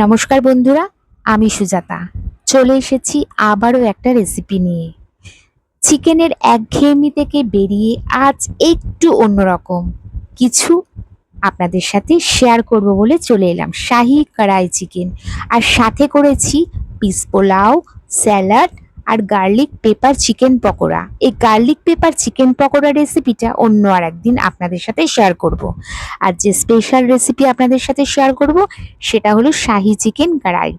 নমস্কার বন্ধুরা, আমি সুজাতা চলে এসেছি আবারও একটা রেসিপি নিয়ে। চিকেনের একঘেয়েমি থেকে বেরিয়ে আজ একটু অন্যরকম কিছু আপনাদের সাথে শেয়ার করব বলে চলে এলাম। শাহি কড়াই চিকেন, আর সাথে করেছি পিস পোলাও, স্যালাড আর গার্লিক পেপার চিকেন পকোড়া। এই গার্লিক পেপার চিকেন পকোড়া রেসিপিটা অন্য আর একদিন আপনাদের সাথে শেয়ার করব। আর যে স্পেশাল রেসিপি আপনাদের সাথে শেয়ার করব সেটা হলো শাহি চিকেন কড়াই।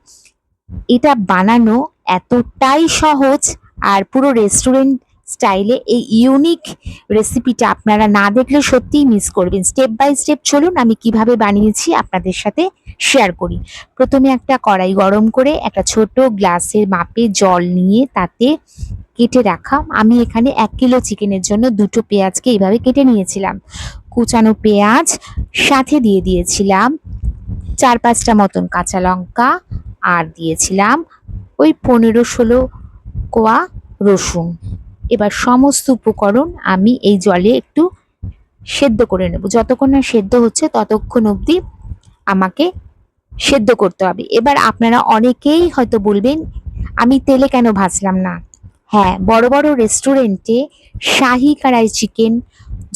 এটা বানানো এতটাই সহজ, আর পুরো রেস্টুরেন্ট স্টাইলে এই ইউনিক রেসিপিটা আপনারা না দেখলে সত্যিই মিস করবেন। স্টেপ বাই স্টেপ চলুন আমি কিভাবে বানিয়েছি আপনাদের সাথে শেয়ার করি। প্রথমে একটা কড়াই গরম করে একটা ছোট গ্লাসের মাপে জল নিয়ে তাতে কেটে রাখা, আমি এখানে 1 কিলো চিকেনের জন্য 2টো পেঁয়াজকে এইভাবে কেটে নিয়েছিলাম। কুচানো পেঁয়াজ, সাথে দিয়ে দিয়েছিলাম 4-5টা মতন কাঁচা লঙ্কা, আর দিয়েছিলাম ওই 15-16 কোয়া রসুন। এবার সমস্ত উপকরণ আমি এই জলে একটু সেদ্ধ করে নেব। যতক্ষণ না সেদ্ধ হচ্ছে ততক্ষণ অবধি আমাকে সেদ্ধ করতে হবে। এবার আপনারা অনেকেই হয়তো বলবেন, আমি তেলে কেন ভাজলাম না? হ্যাঁ, বড় বড় রেস্টুরেন্টে শাহি কড়াই চিকেন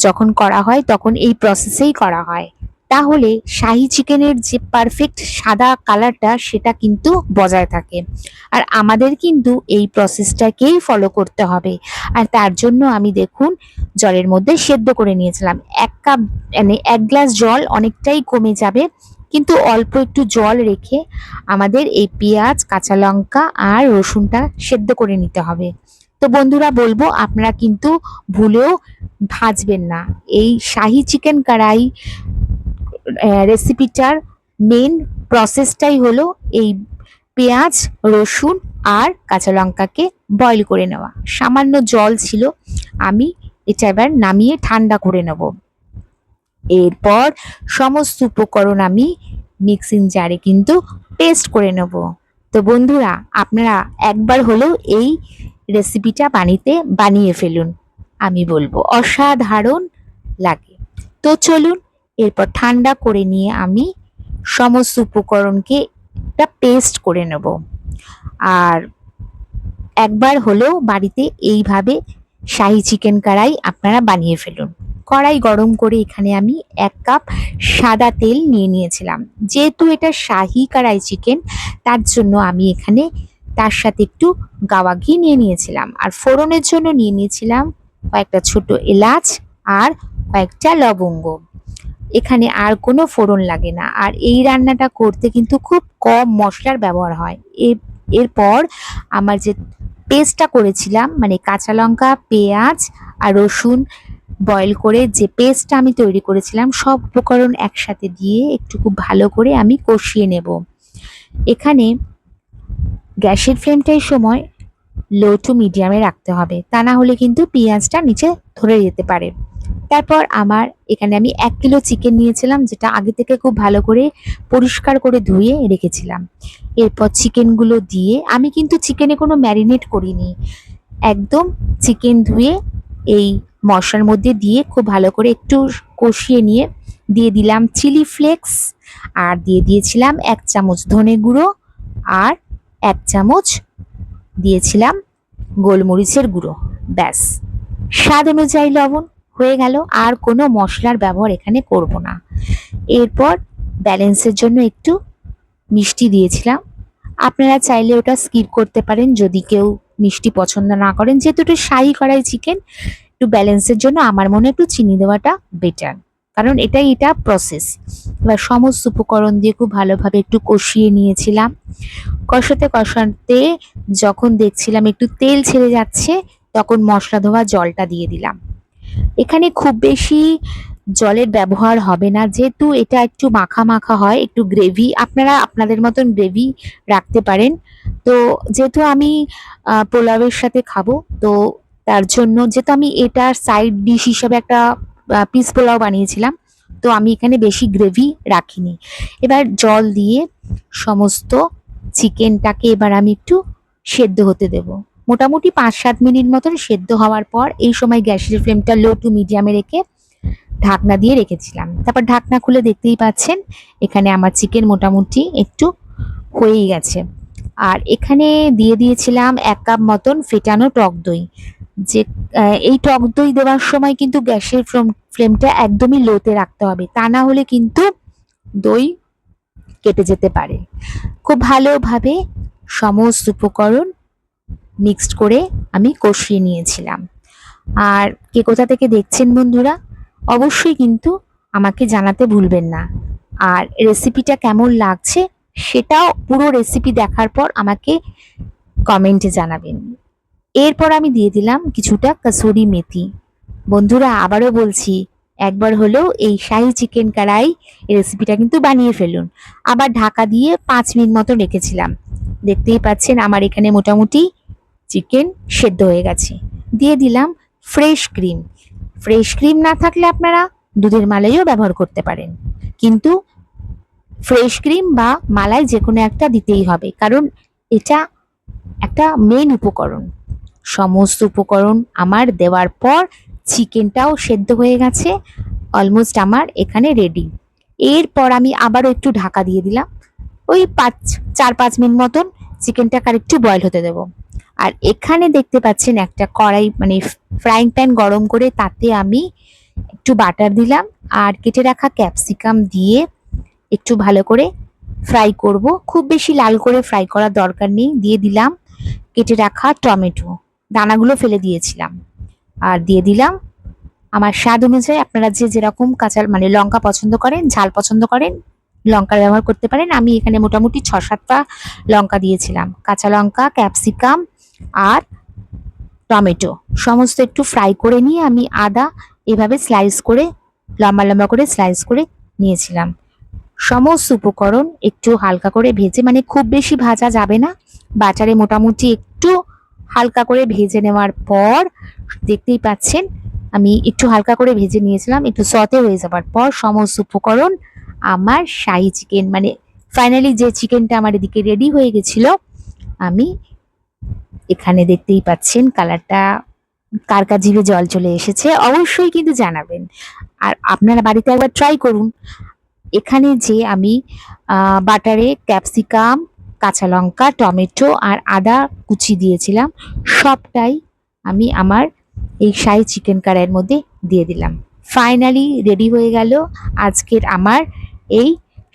যখন করা হয় তখন এই প্রসেসেই করা হয়। তাহলে শাহি চিকেনের যে পারফেক্ট সাদা কালারটা সেটা কিন্তু বজায় থাকে। আর আমাদের কিন্তু এই প্রসেসটাকেই ফলো করতে হবে। আর তার জন্য আমি দেখুন জলের মধ্যে সেদ্ধ করে নিয়েছিলাম। 1 কাপ মানে 1 গ্লাস জল অনেকটাই কমে যাবে, কিন্তু অল্প একটু জল রেখে আমাদের এই পেঁয়াজ, কাঁচা লঙ্কা আর রসুনটা সেদ্ধ করে নিতে হবে। তো বন্ধুরা বলবো, আপনারা কিন্তু ভুলেও ভাজবেন না। এই শাহি চিকেন কড়াই রেসিপিটার মেন প্রসেসটাই হলো এই পেঁয়াজ, রসুন আর কাঁচা লঙ্কাকে বয়েল করে নেওয়া। সামান্য জল ছিল, আমি এটা এবার নামিয়ে ঠান্ডা করে নেব। এরপর সমস্ত উপকরণ আমি মিক্সিং জারে কিন্তু পেস্ট করে নেব। তো বন্ধুরা, আপনারা একবার হলেও এই রেসিপিটা বানিয়ে ফেলুন, আমি বলবো অসাধারণ লাগে। তো চলুন এরপর ঠান্ডা করে নিয়ে আমি সমস্ত উপকরণকে একটা পেস্ট করে নেব। আর একবার হলেও বাড়িতে এইভাবে শাহি চিকেন কড়াই আপনারা বানিয়ে ফেলুন। কড়াই গরম করে এখানে আমি 1 কাপ সাদা তেল নিয়ে নিয়েছিলাম। যেহেতু এটা শাহি কড়াই চিকেন, তার জন্য আমি এখানে তার সাথে একটু গাওয়া ঘি নিয়ে নিয়েছিলাম। আর ফোড়নের জন্য নিয়ে নিয়েছিলাম কয়েকটা ছোট এলাচ আর কয়েকটা লবঙ্গ। এখানে আর কোনো ফোড়ন লাগে না, আর এই রান্নাটা করতে কিন্তু খুব কম মশলার ব্যবহার হয়। এরপর আমার যে পেস্টটা করেছিলাম, মানে কাঁচা লঙ্কা, পেঁয়াজ আর রসুন বয়েল করে যে পেস্টটা আমি তৈরি করেছিলাম, সব উপকরণ একসাথে দিয়ে একটু খুব ভালো করে আমি কষিয়ে নেব। এখানে গ্যাসের ফ্লেমটাই সময় লো টু মিডিয়ামে রাখতে হবে, তা না হলে কিন্তু পেঁয়াজটা নিচে ধরে যেতে পারে। তারপর আমার এখানে আমি 1 কিলো চিকেন নিয়েছিলাম, যেটা আগে থেকে খুব ভালো করে পরিষ্কার করে ধুয়ে রেখেছিলাম। এরপর চিকেনগুলো দিয়ে, আমি কিন্তু চিকেনে কোনো ম্যারিনেট করিনি, একদম চিকেন ধুয়ে এই মশলার মধ্যে দিয়ে খুব ভালো করে একটু কষিয়ে নিয়ে দিয়ে দিলাম চিলি ফ্লেক্স, আর দিয়ে দিয়েছিলাম 1 চামচ ধনে গুঁড়ো, আর 1 চামচ দিয়েছিলাম গোলমরিচের গুঁড়ো। ব্যাস, স্বাদ অনুযায়ী লবণ, হয়ে গেল। আর কোনো মশলার ব্যবহার এখানে করব না। এরপর ব্যালেন্সের জন্য একটু মিষ্টি দিয়েছিলাম। আপনারা চাইলে ওটা স্কিপ করতে পারেন যদি কেউ মিষ্টি পছন্দ না করেন। যেহেতু একটু শাহি কড়াই চিকেন, একটু ব্যালেন্সের জন্য আমার মনে একটু চিনি দেওয়াটা বেটার, কারণ এটা প্রসেস। এবার সমস্ত উপকরণ দিয়ে খুব ভালোভাবে একটু কষিয়ে নিয়েছিলাম। কষাতে কষাতে যখন দেখছিলাম একটু তেল ছেড়ে যাচ্ছে, তখন মশলা ধোয়া জলটা দিয়ে দিলাম। এখানে খুব বেশি জলের ব্যবহার হবে না, যেহেতু এটা একটু মাখা মাখা হয়, একটু গ্রেভি, আপনারা আপনাদের মতন গ্রেভি রাখতে পারেন। তো যেহেতু আমি পোলাওয়ের সাথে খাবো, তো তার জন্য, যেহেতু আমি এটা সাইড ডিশ হিসেবে একটা পিস পোলাও বানিয়েছিলাম, তো আমি এখানে বেশি গ্রেভি রাখিনি। এবার জল দিয়ে সমস্ত চিকেনটাকে এবার আমি একটু সেদ্ধ হতে দেব। মোটামুটি 5-7 মিনিট মতন সেদ্ধ হওয়ার পর এই সময় গ্যাসের ফ্লেমটা লো টু মিডিয়ামে রেখে ঢাকনা দিয়ে রেখেছিলাম। তারপর ঢাকনা খুলে দেখতেই পাচ্ছেন এখানে আমার চিকেন মোটামুটি একটু হয়েই গেছে। আর এখানে দিয়ে দিয়েছিলাম 1 কাপ মতন ফেটানো টক দই। যে এই টক দই দেওয়ার সময় কিন্তু গ্যাসের ফ্লেমটা একদমই লোতে রাখতে হবে, তা না হলে কিন্তু দই কেটে যেতে পারে। খুব ভালোভাবে সমস্ত উপকরণ মিক্সড করে আমি কষিয়ে নিয়েছিলাম। আর কে কোথা থেকে দেখছেন বন্ধুরা, অবশ্যই কিন্তু আমাকে জানাতে ভুলবেন না। আর রেসিপিটা কেমন লাগছে সেটাও পুরো রেসিপি দেখার পর আমাকে কমেন্টে জানাবেন। এরপর আমি দিয়ে দিলাম কিছুটা কসুরি মেথি। বন্ধুরা আবারও বলছি, একবার হলেও এই শাহী চিকেন কড়াই রেসিপিটা কিন্তু বানিয়ে ফেলুন। আবার ঢাকা দিয়ে 5 মিনিট মতো রেখেছিলাম। দেখতেই পাচ্ছেন আমার এখানে মোটামুটি চিকেন সেদ্ধ হয়ে গেছে। দিয়ে দিলাম ফ্রেশ ক্রিম। ফ্রেশ ক্রিম না থাকলে আপনারা দুধের মালাইও ব্যবহার করতে পারেন, কিন্তু ফ্রেশ ক্রিম বা মালাই যে কোনো একটা দিতেই হবে, কারণ এটা একটা মেন উপকরণ। সমস্ত উপকরণ আমার দেওয়ার পর চিকেনটাও সেদ্ধ হয়ে গেছে, অলমোস্ট আমার এখানে রেডি। এরপর আমি আবারও একটু ঢাকা দিয়ে দিলাম, ওই 4-5 মিনিট মতন চিকেনটাকে আর একটু বয়েল হতে দেবো। আর এখানে দেখতে পাচ্ছেন একটা কড়াই মানে ফ্রাইং প্যান গরম করে তাতে আমি একটু বাটার দিলাম আর কেটে রাখা ক্যাপসিকাম দিয়ে একটু ভালো করে ফ্রাই করব। খুব বেশি লাল করে ফ্রাই করার দরকার নেই। দিয়ে দিলাম কেটে রাখা টমেটো, দানাগুলো ফেলে দিয়েছিলাম। আর দিয়ে দিলাম আমার স্বাদ অনুযায়ী, আপনারা যে যেরকম কাঁচা মানে লঙ্কা পছন্দ করেন, ঝাল পছন্দ করেন, লঙ্কার ব্যবহার করতে পারেন। আমি এখানে মোটামুটি 6-7টা লঙ্কা দিয়েছিলাম। কাঁচা লঙ্কা, ক্যাপসিকাম আর টমেটো সমস্ত একটু ফ্রাই করে নিয়ে আমি আদা এভাবে স্লাইস করে লম্বা লম্বা করে স্লাইস করে নিয়েছিলাম। সমস্ত উপকরণ একটু হালকা করে ভেজে, মানে খুব বেশি ভাজা যাবে না, বাটারে মোটামুটি একটু হালকা করে ভেজে নেওয়ার পর দেখতেই পাচ্ছেন আমি একটু হালকা করে ভেজে নিয়েছিলাম। একটু সতে হয়ে যাবার পর সমস্ত উপকরণ আমার শাহী চিকেন মানে ফাইনালি যে চিকেনটা আমার এদিকে রেডি হয়ে গেছিল, আমি এখানে দেখতেই পাচ্ছেন কালারটা, কার কার জিভে জল চলে এসেছে অবশ্যই কিন্তু জানাবেন। আর আপনারা বাড়িতে একবার ট্রাই করুন। এখানে যে আমি বাটারে ক্যাপসিকাম, কাঁচা লঙ্কা, টমেটো আর আদা কুচি দিয়েছিলাম, সবটাই আমি আমার এই শাহী চিকেন কড়াইয়ের মধ্যে দিয়ে দিলাম। ফাইনালি রেডি হয়ে গেল আজকের আমার এই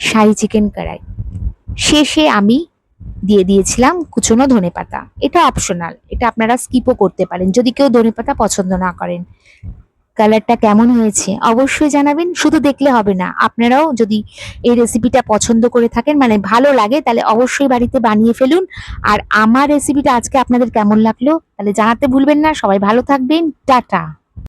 শাহী চিকেন কড়াই। শেষে আমি দিয়ে দিয়েছিলাম কুচনো ধনেপাতা। এটা অপশনাল, এটা আপনারা স্কিপও করতে পারেন যদি কেউ ধনেপাতা পছন্দ না করেন। কালারটা কেমন হয়েছে অবশ্যই জানাবেন। শুধু দেখলে হবে না, আপনারাও যদি এই রেসিপিটা পছন্দ করে থাকেন মানে ভালো লাগে, তাহলে অবশ্যই বাড়িতে বানিয়ে ফেলুন। আর আমার রেসিপিটা আজকে আপনাদের কেমন লাগলো তাহলে জানাতে ভুলবেন না। সবাই ভালো থাকবেন, টাটা।